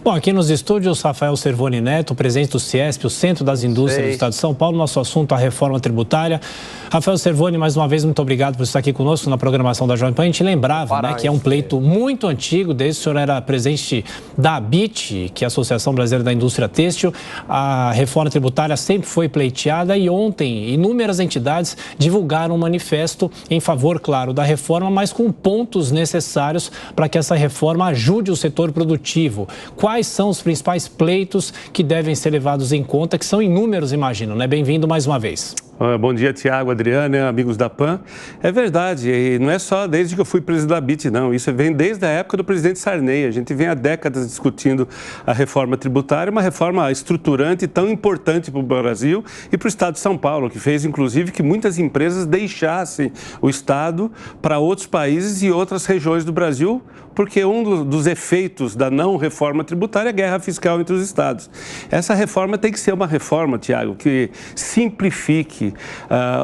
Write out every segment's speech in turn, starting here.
Bom, aqui nos estúdios, Rafael Servoni Neto, presidente do CIESP, o Centro das Indústrias do Estado de São Paulo. Nosso assunto, a reforma tributária. Rafael Servoni, mais uma vez, muito obrigado por estar aqui conosco na programação da Jovem Pan. A gente lembrava, né, que é um pleito muito antigo, desde que o senhor era presidente da ABIT, que é a Associação Brasileira da Indústria Têxtil. A reforma tributária sempre foi pleiteada e ontem inúmeras entidades divulgaram um manifesto em favor, claro, da reforma, mas com pontos necessários para que essa reforma ajude o setor produtivo. Quais são os principais pleitos que devem ser levados em conta, que são inúmeros, imagino, né? Bem-vindo mais uma vez. Bom dia, Tiago, Adriana, amigos da PAN. É verdade, e não é só desde que eu fui presidente da ABIT, não. Isso vem desde a época do presidente Sarney. A gente vem há décadas discutindo a reforma tributária, uma reforma estruturante tão importante para o Brasil e para o Estado de São Paulo, que fez, inclusive, que muitas empresas deixassem o Estado para outros países e outras regiões do Brasil, porque um dos efeitos da não reforma tributária é a guerra fiscal entre os Estados. Essa reforma tem que ser uma reforma, Tiago, que simplifique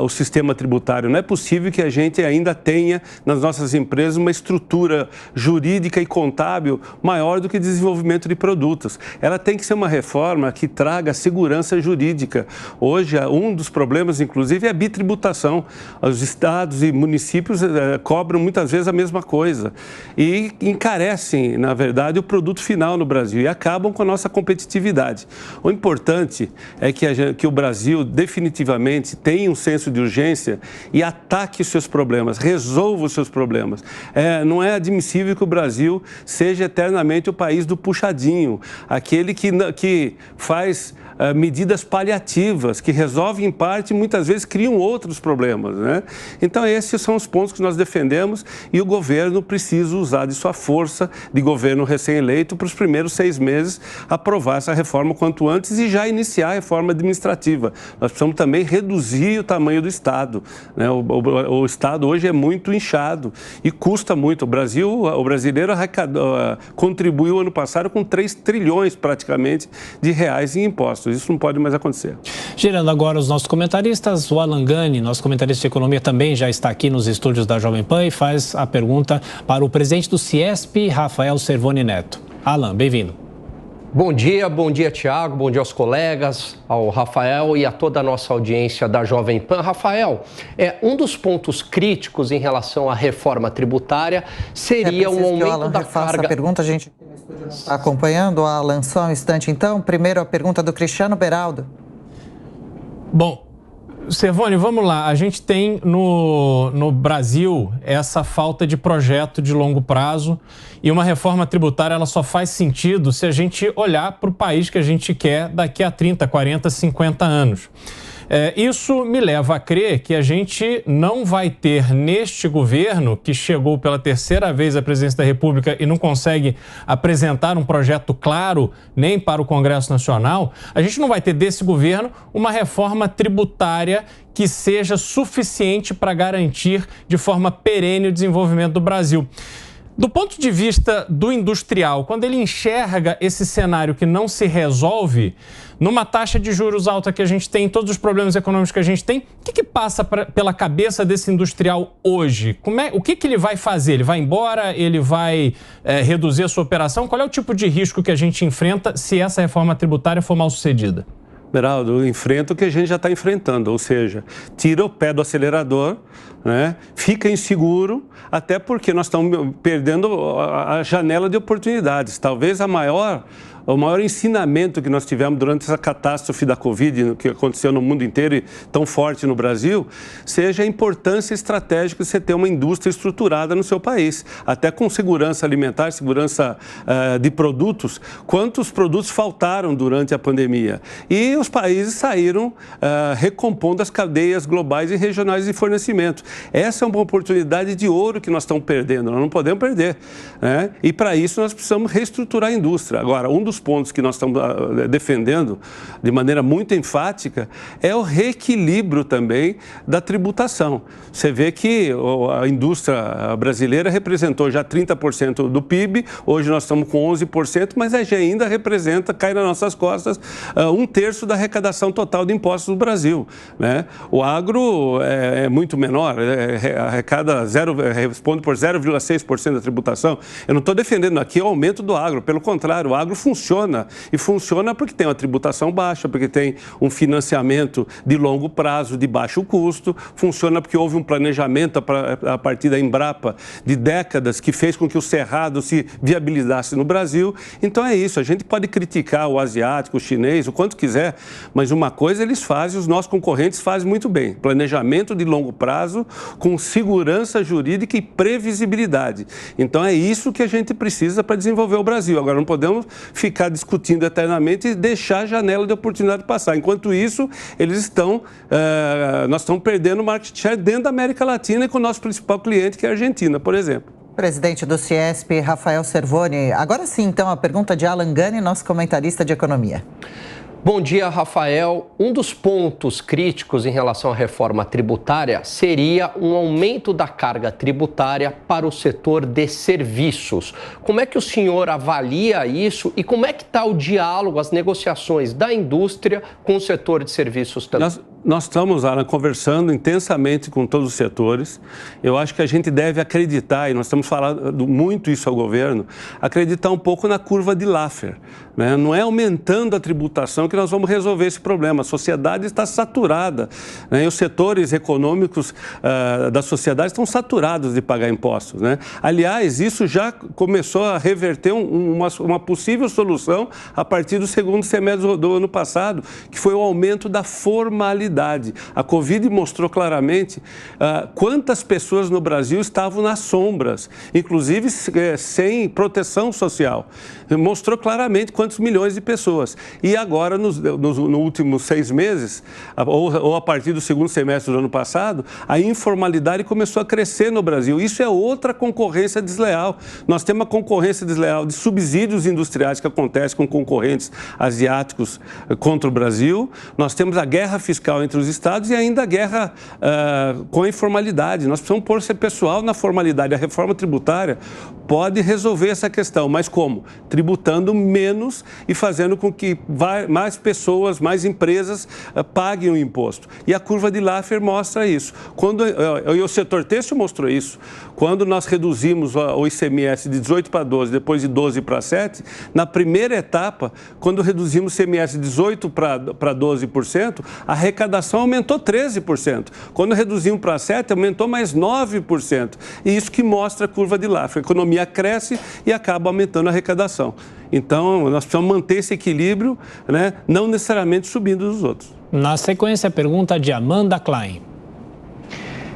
o sistema tributário. Não é possível que a gente ainda tenha nas nossas empresas uma estrutura jurídica e contábil maior do que desenvolvimento de produtos. Ela tem que ser uma reforma que traga segurança jurídica. Hoje, um dos problemas, inclusive, é a bitributação. Os estados e municípios cobram muitas vezes a mesma coisa e encarecem, na verdade, o produto final no Brasil e acabam com a nossa competitividade. O importante é que o Brasil definitivamente tenha um senso de urgência e ataque os seus problemas, resolva os seus problemas. Não é admissível que o Brasil seja eternamente o país do puxadinho, aquele que faz medidas paliativas, que resolvem em parte e muitas vezes criam outros problemas, né? Então esses são os pontos que nós defendemos e o governo precisa usar de sua força de governo recém-eleito para os primeiros 6 meses aprovar essa reforma quanto antes e já iniciar a reforma administrativa. Nós precisamos também reduzir o tamanho do Estado, né? O Estado hoje é muito inchado e custa muito. O brasileiro contribuiu ano passado com 3 trilhões praticamente de reais em impostos. Isso não pode mais acontecer. Girando agora os nossos comentaristas, o Alan Gani, nosso comentarista de economia, também já está aqui nos estúdios da Jovem Pan e faz a pergunta para o presidente do CIESP, Rafael Servoni Neto. Alan, bem-vindo. Bom dia, Tiago, bom dia aos colegas, ao Rafael e a toda a nossa audiência da Jovem Pan. Rafael, um dos pontos críticos em relação à reforma tributária seria um aumento da carga... A pergunta, a gente está acompanhando, Alan, só um instante então. Primeiro a pergunta do Cristiano Beraldo. Bom, Servoni, vamos lá. A gente tem no Brasil essa falta de projeto de longo prazo e uma reforma tributária ela só faz sentido se a gente olhar para o país que a gente quer daqui a 30, 40, 50 anos. Isso me leva a crer que a gente não vai ter neste governo, que chegou pela 3ª vez à presidência da República e não consegue apresentar um projeto claro nem para o Congresso Nacional, a gente não vai ter desse governo uma reforma tributária que seja suficiente para garantir de forma perene o desenvolvimento do Brasil. Do ponto de vista do industrial, quando ele enxerga esse cenário que não se resolve, numa taxa de juros alta que a gente tem, todos os problemas econômicos que a gente tem, o que passa pela cabeça desse industrial hoje? O que ele vai fazer? Ele vai embora? Ele vai reduzir a sua operação? Qual é o tipo de risco que a gente enfrenta se essa reforma tributária for mal sucedida? Beraldo, enfrenta o que a gente já está enfrentando, ou seja, tira o pé do acelerador, né? Fica inseguro, até porque nós estamos perdendo a janela de oportunidades. Talvez o maior ensinamento que nós tivemos durante essa catástrofe da Covid, que aconteceu no mundo inteiro e tão forte no Brasil, seja a importância estratégica de você ter uma indústria estruturada no seu país, até com segurança alimentar, segurança de produtos. Quantos produtos faltaram durante a pandemia? E os países saíram recompondo as cadeias globais e regionais de fornecimento. Essa é uma oportunidade de ouro que nós estamos perdendo, nós não podemos perder, né? E para isso nós precisamos reestruturar a indústria. Agora, um dos pontos que nós estamos defendendo de maneira muito enfática é o reequilíbrio também da tributação. Você vê que a indústria brasileira representou já 30% do PIB, hoje nós estamos com 11%, mas a gente ainda cai nas nossas costas 1/3 da arrecadação total de impostos do Brasil, né? O agro é muito menor, responde por 0,6% da tributação. Eu não estou defendendo aqui o aumento do agro, pelo contrário, o agro funciona funciona, e funciona porque tem uma tributação baixa, porque tem um financiamento de longo prazo, de baixo custo, funciona porque houve um planejamento a partir da Embrapa de décadas que fez com que o cerrado se viabilizasse no Brasil. Então é isso, a gente pode criticar o asiático, o chinês, o quanto quiser, mas uma coisa eles fazem, os nossos concorrentes fazem muito bem, planejamento de longo prazo com segurança jurídica e previsibilidade. Então é isso que a gente precisa para desenvolver o Brasil. Agora não podemos ficar discutindo eternamente e deixar a janela de oportunidade passar. Enquanto isso, nós estamos perdendo market share dentro da América Latina e com o nosso principal cliente, que é a Argentina, por exemplo. Presidente do Ciesp, Rafael Servoni. Agora sim, então, a pergunta de Alan Gani, nosso comentarista de economia. Bom dia, Rafael. Um dos pontos críticos em relação à reforma tributária seria um aumento da carga tributária para o setor de serviços. Como é que o senhor avalia isso e como é que está o diálogo, as negociações da indústria com o setor de serviços também? Nós estamos, Alan, conversando intensamente com todos os setores. Eu acho que a gente deve acreditar, e nós estamos falando muito isso ao governo, acreditar um pouco na curva de Laffer, né? Não é aumentando a tributação que nós vamos resolver esse problema. A sociedade está saturada, né? E os setores econômicos da sociedade estão saturados de pagar impostos, né? Aliás, isso já começou a reverter uma possível solução a partir do segundo semestre do ano passado, que foi o aumento da formalidade. A Covid mostrou claramente quantas pessoas no Brasil estavam nas sombras, inclusive sem proteção social. Mostrou claramente quantos milhões de pessoas. E agora, nos últimos 6 meses, ou a partir do segundo semestre do ano passado, a informalidade começou a crescer no Brasil. Isso é outra concorrência desleal. Nós temos uma concorrência desleal de subsídios industriais que acontece com concorrentes asiáticos contra o Brasil. Nós temos a guerra fiscal entre os estados e ainda a guerra com a informalidade. Nós precisamos pôr esse pessoal na formalidade. A reforma tributária pode resolver essa questão, mas como? Tributando menos e fazendo com que mais pessoas, mais empresas paguem o imposto. E a curva de Laffer mostra isso. E o setor têxtil mostrou isso. Quando nós reduzimos o ICMS de 18 para 12, depois de 12 para 7, na primeira etapa, quando reduzimos o ICMS de 18 para 12%, a arrecadação aumentou 13%. Quando reduzimos para 7%, aumentou mais 9%. E isso que mostra a curva de Laffer. A economia cresce e acaba aumentando a arrecadação. Então, nós precisamos manter esse equilíbrio, né? Não necessariamente subindo dos outros. Na sequência, a pergunta de Amanda Klein.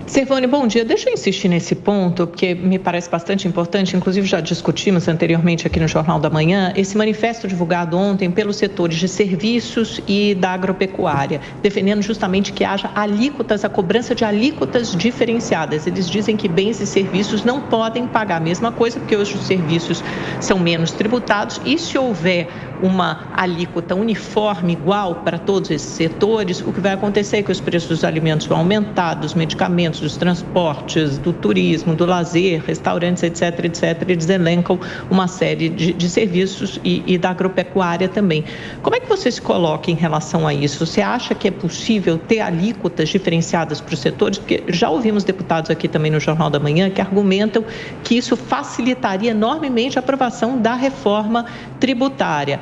Servoni, bom dia. Deixa eu insistir nesse ponto, porque me parece bastante importante. Inclusive, já discutimos anteriormente aqui no Jornal da Manhã esse manifesto divulgado ontem pelos setores de serviços e da agropecuária, defendendo justamente que haja alíquotas, a cobrança de alíquotas diferenciadas. Eles dizem que bens e serviços não podem pagar a mesma coisa, porque hoje os serviços são menos tributados e se houver uma alíquota uniforme, igual para todos esses setores, o que vai acontecer é que os preços dos alimentos vão aumentar, dos medicamentos, dos transportes, do turismo, do lazer, restaurantes, etc., etc. Eles elencam uma série de serviços e da agropecuária também. Como é que você se coloca em relação a isso? Você acha que é possível ter alíquotas diferenciadas para os setores? Porque já ouvimos deputados aqui também no Jornal da Manhã que argumentam que isso facilitaria enormemente a aprovação da reforma tributária.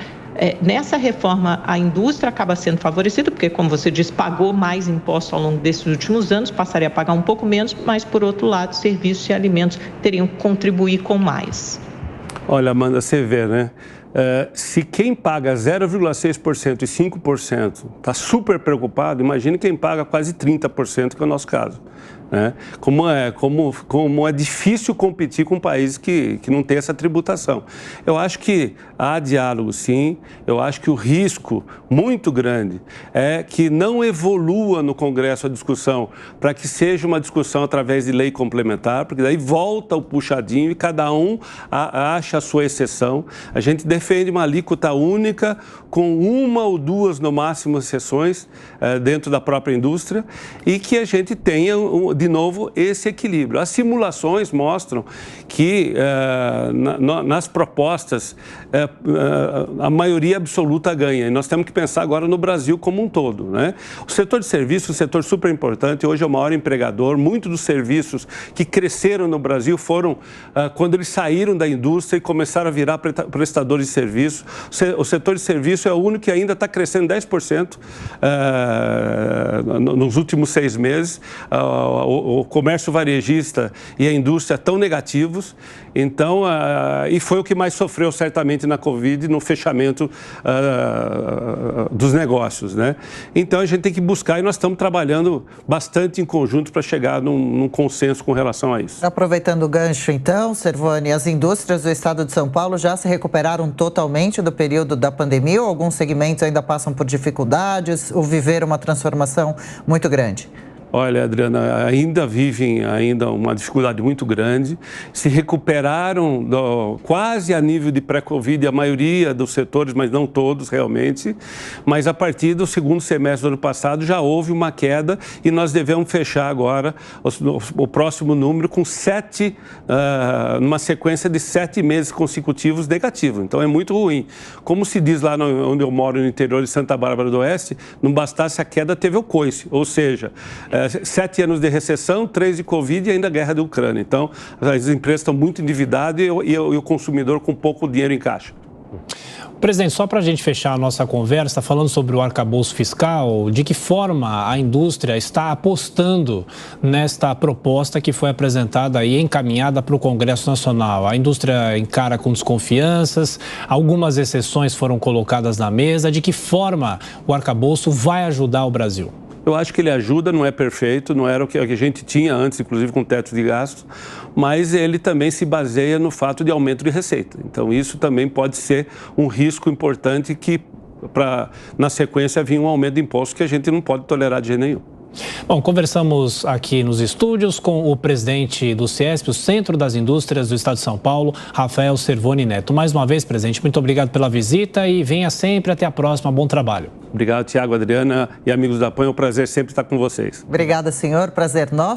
Nessa reforma, a indústria acaba sendo favorecida, porque, como você disse, pagou mais impostos ao longo desses últimos anos, passaria a pagar um pouco menos, mas, por outro lado, serviços e alimentos teriam que contribuir com mais. Olha, Amanda, você vê, né? Se quem paga 0,6% e 5% está super preocupado, imagine quem paga quase 30%, que é o nosso caso. Né? Como é difícil competir com países que não têm essa tributação. Eu acho que há diálogo, sim. Eu acho que o risco muito grande é que não evolua no Congresso a discussão para que seja uma discussão através de lei complementar, porque daí volta o puxadinho e cada um acha a sua exceção. A gente defende uma alíquota única com 1 ou 2, no máximo, exceções dentro da própria indústria e que a gente tenha de novo, esse equilíbrio. As simulações mostram que nas propostas a maioria absoluta ganha. E nós temos que pensar agora no Brasil como um todo, né? O setor de serviços é um setor super importante, hoje é o maior empregador. Muitos dos serviços que cresceram no Brasil foram quando eles saíram da indústria e começaram a virar prestadores de serviço. O setor de serviço é o único que ainda está crescendo 10% nos últimos 6 meses. O comércio varejista e a indústria estão negativos, então, e foi o que mais sofreu certamente na Covid, no fechamento dos negócios, né? Então a gente tem que buscar, e nós estamos trabalhando bastante em conjunto para chegar num consenso com relação a isso. Aproveitando o gancho então, Servoni, as indústrias do estado de São Paulo já se recuperaram totalmente do período da pandemia ou alguns segmentos ainda passam por dificuldades ou viveram uma transformação muito grande? Olha, Adriana, ainda vivem uma dificuldade muito grande, se recuperaram quase a nível de pré-Covid, a maioria dos setores, mas não todos realmente, mas a partir do segundo semestre do ano passado já houve uma queda e nós devemos fechar agora o próximo número com numa sequência de 7 meses consecutivos negativos, então é muito ruim. Como se diz lá onde eu moro, no interior de Santa Bárbara do Oeste, não bastasse a queda, teve o coice, ou seja, 7 anos de recessão, 3 de Covid e ainda a guerra da Ucrânia. Então, as empresas estão muito endividadas e o consumidor com pouco dinheiro em caixa. Presidente, só para a gente fechar a nossa conversa, falando sobre o arcabouço fiscal, de que forma a indústria está apostando nesta proposta que foi apresentada e encaminhada para o Congresso Nacional? A indústria encara com desconfianças, algumas exceções foram colocadas na mesa. De que forma o arcabouço vai ajudar o Brasil? Eu acho que ele ajuda, não é perfeito, não era o que a gente tinha antes, inclusive com teto de gastos, mas ele também se baseia no fato de aumento de receita. Então, isso também pode ser um risco importante que, na sequência, vir um aumento de impostos que a gente não pode tolerar de jeito nenhum. Bom, conversamos aqui nos estúdios com o presidente do CIESP, o Centro das Indústrias do Estado de São Paulo, Rafael Servoni Neto. Mais uma vez, presidente, muito obrigado pela visita e venha sempre. Até a próxima. Bom trabalho. Obrigado, Tiago, Adriana e amigos da PAN. É um prazer sempre estar com vocês. Obrigada, senhor. Prazer nosso.